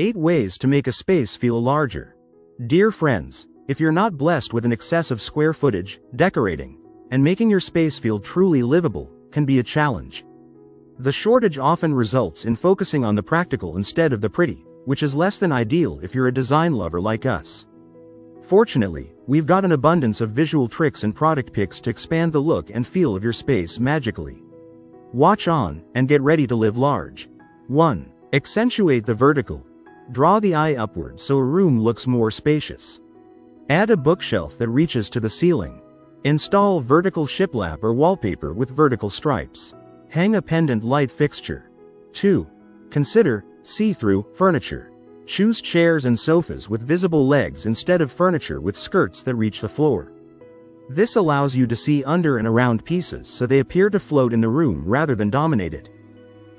8 ways to make a space feel larger. Dear friends, if you're not blessed with an excessive square footage, decorating and making your space feel truly livable can be a challenge. The shortage often results in focusing on the practical instead of the pretty, which is less than ideal if you're a design lover like us. Fortunately, we've got an abundance of visual tricks and product picks to expand the look and feel of your space magically. Watch on, and get ready to live large. 1. Accentuate the vertical. Draw the eye upward so a room looks more spacious. Add a bookshelf that reaches to the ceiling. Install vertical shiplap or wallpaper with vertical stripes. Hang a pendant light fixture. 2. Consider see-through furniture. Choose chairs and sofas with visible legs instead of furniture with skirts that reach the floor. This allows you to see under and around pieces so they appear to float in the room rather than dominate it.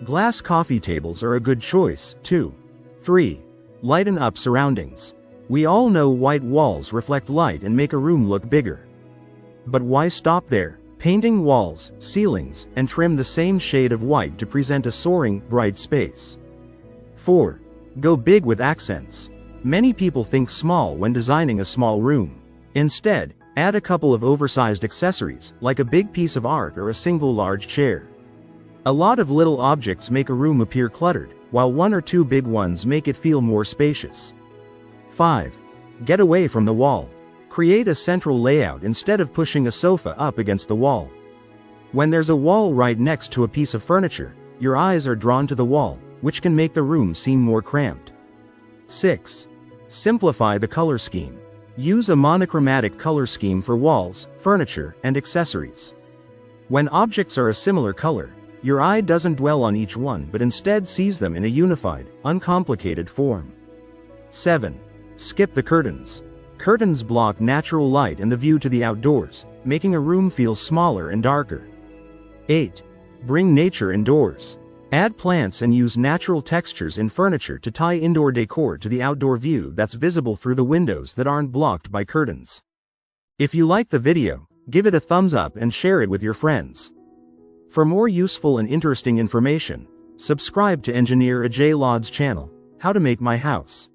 Glass coffee tables are a good choice, too. 3. Lighten up surroundings. We all know white walls reflect light and make a room look bigger. But why stop there? Painting walls, ceilings, and trim the same shade of white to present a soaring, bright space. 4. Go big with accents. Many people think small when designing a small room. Instead, add a couple of oversized accessories, like a big piece of art or a single large chair. A lot of little objects make a room appear cluttered, while 1 or 2 big ones make it feel more spacious. 5. Get away from the wall. Create a central layout instead of pushing a sofa up against the wall. When there's a wall right next to a piece of furniture, your eyes are drawn to the wall, which can make the room seem more cramped. 6. Simplify the color scheme. Use a monochromatic color scheme for walls, furniture, and accessories. When objects are a similar color, your eye doesn't dwell on each one but instead sees them in a unified, uncomplicated form. 7. Skip the curtains. Curtains block natural light and the view to the outdoors, making a room feel smaller and darker. 8. Bring nature indoors. Add plants and use natural textures in furniture to tie indoor decor to the outdoor view that's visible through the windows that aren't blocked by curtains. If you like the video, give it a thumbs up and share it with your friends. For more useful and interesting information, subscribe to Engineer Ajay Lod's channel, How to Make My House.